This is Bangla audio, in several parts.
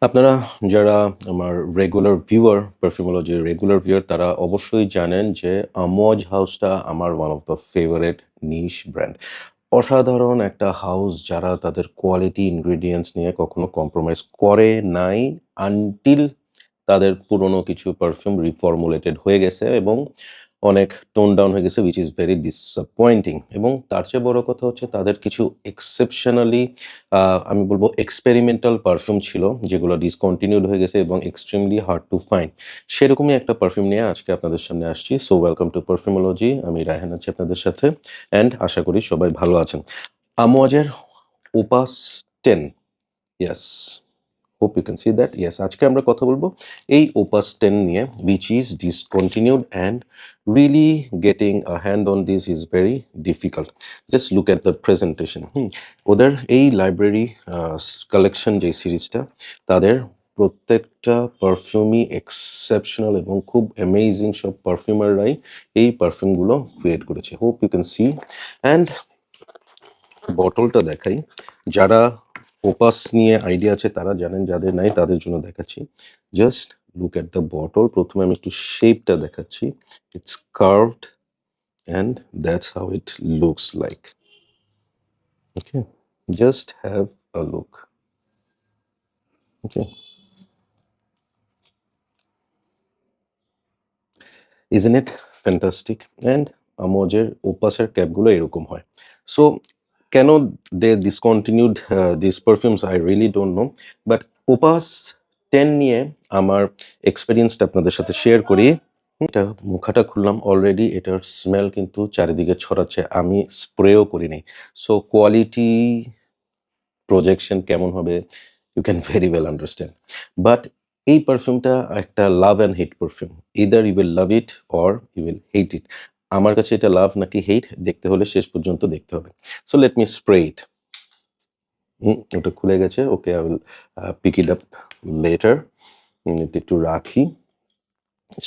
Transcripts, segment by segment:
আপনারা যারা আমার রেগুলার ভিউয়ার, পারফিউমোলজির রেগুলার ভিউয়ার তারা অবশ্যই জানেন যে আমোয়াজ হাউসটা আমার one of the favourite niche brand. অসাধারণ একটা হাউস যারা তাদের কোয়ালিটি ইনগ্রিডিয়েন্টস নিয়ে কখনো কম্প্রোমাইজ করে নাই আনটিল তাদের পুরনো কিছু পারফিউম রিফর্মুলেটেড হয়ে গেছে এবং অনেক টোন ডাউন হয়ে গেছে হুইচ ইজ ভেরি ডিসঅ্যাপয়েন্টিং এবং তার চেয়ে বড় কথা হচ্ছে তাদের কিছু এক্সেপশনালি আমি বলবো এক্সপেরিমেন্টাল পারফিউম ছিল যেগুলো ডিসকন্টিনিউড হয়ে গেছে এবং এক্সট্রিমলি হার্ড টু ফাইন্ড। সেরকমই একটা পারফিউম নিয়ে আজকে আপনাদের সামনে আসছি। So welcome to পারফিউমোলজি। আমি রায়হান আছি আপনাদের সাথে অ্যান্ড আশা করি সবাই ভালো আছেন। আমোয়াজের Opus 10, yes, hope you can see that. Yes, আজকে আমরা কথা বলবো এই ওপাস 10 নিয়ে which is discontinued and really getting a hand on this is very difficult. Just look at the presentation. ওদের এই লাইব্রেরি কালেকশন যে সিরিজটা তাদের প্রত্যেকটা পারফিউমই এক্সেপশনাল এবং খুব অ্যামেজিং সব পারফিউমাররাই এই পারফিউমগুলো ক্রিয়েট করেছে। Hope you can see and বটলটা দেখাই। যারা ওপাস নিয়ে আইডিয়া আছে তারা জানেন, যাদের নাই তাদের জন্য দেখাচ্ছি। Just look at the bottle. প্রথমে আমি একটু শেপটা দেখাচ্ছি। It's curved and that's how it looks like. Okay, just have a look. Okay, isn't it fantastic? And আমোজের ওপাসের ক্যাপগুলো এরকম হয়। সো কেন they discontinued this perfumes I really don't know, but Opus 10 নিয়ে আমার এক্সপেরিয়েন্সটা আপনাদের সাথে শেয়ার করি। এটা মুখাটা খুললাম, অলরেডি এটার স্মেল কিন্তু চারিদিকে ছড়াচ্ছে, আমি স্প্রেও করিনি। সো কোয়ালিটি প্রজেকশন কেমন হবে you can very well understand. But এই পারফিউমটা একটা love and hate perfume. Either you will love it or you will hate it. আমার কাছে এটা লাভ নাকি হেট দেখতে হলে শেষ পর্যন্ত দেখতে হবে। So let me spray it. ওটা খুলে গেছে। Okay, I will pick it up later. এটা একটু রাখি।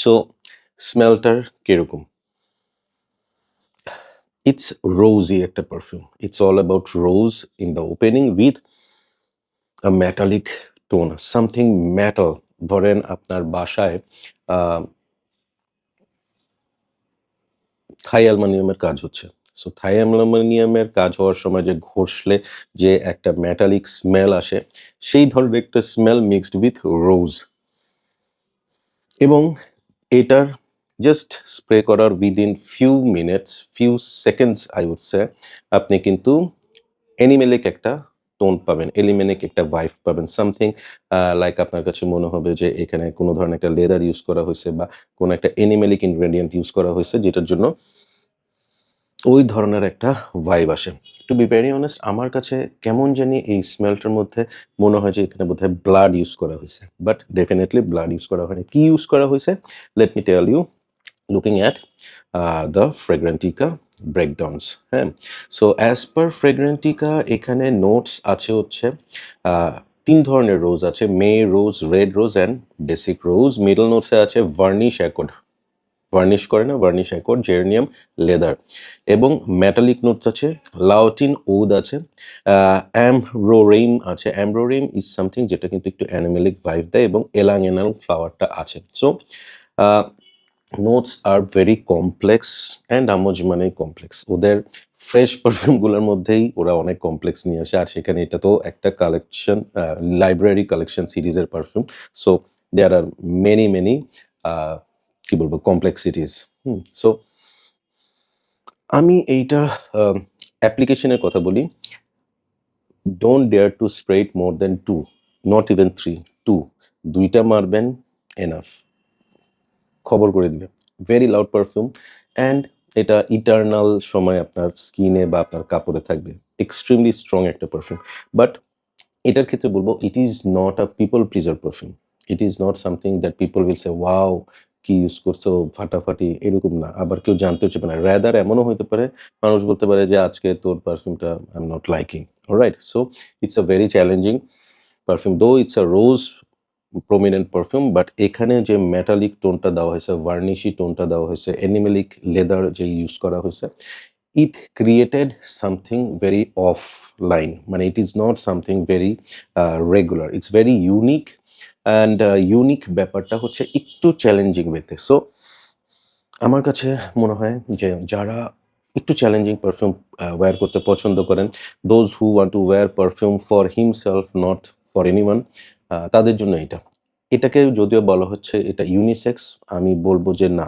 সো স্মেলটার কিরকম? ইটস রোজি একটা perfume. It's all about rose in the opening with a metallic tone, something metal. ধরেন আপনার বাসায় থাই অ্যালুমিনিয়ামের কাজ হচ্ছে। সো থাই অ্যালুমিনিয়ামের কাজ হওয়ার সময় যে ঘষলে যে একটা মেটালিক স্মেল আসে, সেই ধরনের একটা স্মেল মিক্সড উইথ রোজ। এবং এটার জাস্ট স্প্রে করার within few minutes, few seconds I would say, আপনি কিন্তু অ্যানিমেলিক একটা টোন পাবেন, এলিমেনিক একটা ভাইব পাবেন। সামথিং লাইক আপনার কাছে মনে হবে যে এখানে কোনো ধরনের একটা লেদার ইউজ করা হয়েছে বা কোনো একটা অ্যানিমেলিক ইনগ্রেডিয়েন্ট ইউজ করা হয়েছে, যেটার জন্য ওই ধরনের একটা ভাইব আসে। টু বি ভেরি অনেস্ট, আমার কাছে কেমন জানি এই স্মেলটার মধ্যে মনে হয় যে এখানে বোধহয় ব্লাড ইউজ করা হয়েছে। বাট ডেফিনিটলি ব্লাড ইউজ করা হয়নি। কি ইউজ করা হয়েছে? Let me tell you. Looking at the Fragrantica breakdowns. হ্যাঁ, সো অ্যাজ পার ফ্রেগ্রেন্টিকা এখানে নোটস আছে হচ্ছে 3 ধরনের রোজ আছে: May rose, red rose and basic rose. Middle নোটসে আছে ভার্নিশ অ্যাকর্ড, ভার্নিশ করে না, ভার্নিশ অ্যাকর্ড, জেরনিয়াম, লেদার। এবং মেটালিক নোটস আছে লাউটিন ওদ আছে, অ্যামব্রোরেইম আছে। অ্যামব্রোরেইম ইজ সামথিং যেটা কিন্তু একটু অ্যানিমেলিক ভাইব দেয়, এবং এলাং এনাল ফ্লাওয়ারটা আছে। So notes are very complex and Amouage মানেই কমপ্লেক্স। ওদের ফ্রেশ পারফিউমগুলোর মধ্যেই ওরা অনেক কমপ্লেক্স নিয়ে আসে, আর সেখানে এটা তো একটা কালেকশন, লাইব্রেরি কালেকশন সিরিজের perfume. So there are many many কি বলবো কমপ্লেক্সিটিস। সো আমি এইটা অ্যাপ্লিকেশনের কথা বলি। Don't dare to spray it more than 2, not even 3, 2। 2টা মারবেন, এনাফ, খবর করে দিবে। ভেরি লাউড পারফিউম অ্যান্ড এটা ইটার্নাল সময় আপনার স্কিনে বা আপনার কাপড়ে থাকবে। এক্সট্রিমলি স্ট্রং একটা পারফিউম। বাট এটার ক্ষেত্রে বলবো it is not a people pleaser perfume. It is not something that people will say wow কি ইউজ করছো ফাটাফাটি, এরকম না। আবার কেউ জানতেও চাইবে না। রাদার এমনও হতে পারে মানুষ বলতে পারে যে আজকে তোর পারফিউমটা I am not liking. Alright, so it's a very challenging perfume, though it's a rose prominent perfume. But এখানে যে মেটালিক টোনটা দেওয়া হয়েছে, ভার্নিশি টোনটা দেওয়া হয়েছে, অ্যানিমেলিক লেদার যে ইউজ করা হয়েছে, it created something very offline. মানে it is not something very regular. It's very unique and unique ব্যাপারটা হচ্ছে একটু চ্যালেঞ্জিং ওয়েতে। সো আমার কাছে মনে হয় যে যারা একটু চ্যালেঞ্জিং পারফিউম ওয়্যার করতে পছন্দ করেন, those who want to wire perfume for himself not for anyone, তাদের জন্য এটা। এটাকে যদিও বলা হচ্ছে এটা ইউনিসেক্স, আমি বলব যে না,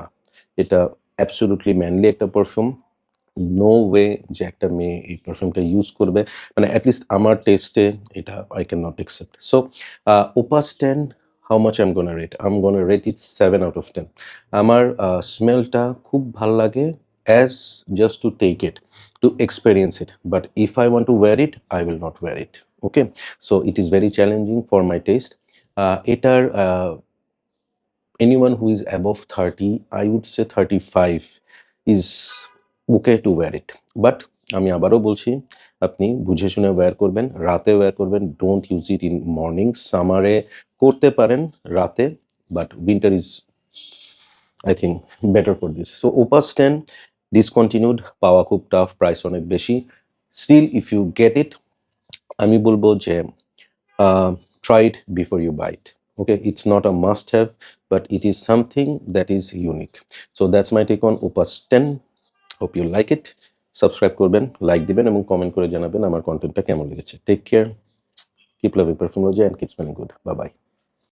এটা অ্যাবসোলিউটলি ম্যানলি একটা পারফিউম। নো ওয়ে যে একটা মেয়ে এই পারফিউমটা ইউজ করবে, মানে অ্যাটলিস্ট আমার টেস্টে এটা I can not accept. So Opus 10, how much I am gonna rate? I am gonna rate it 7 out of 10। আমার স্মেলটা খুব ভাল লাগে as just to take it, to experience it, but if I want to wear it I will not wear it. Okay, so it is very challenging for my test. এটার anyone who is above 30, I would say 35 is okay to wear it. But আমি আবারও বলছি, আপনি বুঝে শুনে ওয়্যার করবেন, রাতে ওয়্যার করবেন। Don't use it in morning. সামারে করতে পারেন রাতে, but winter is I think better for this. So Opus 10 discontinued, পাওয়া খুব টাফ, প্রাইস অনেক বেশি। Still if you get it, আমি বলবো যে try it before you buy it. Okay, it's not a must have, but it is something that is unique. So that's my take on Opus 10. Hope you like it. Subscribe করবেন, লাইক দিবেন এবং কমেন্ট করে জানাবেন আমার কন্টেন্টটা কেমন লেগেছে। Take care, keep loving Perfumology, and keep smelling good. Bye bye.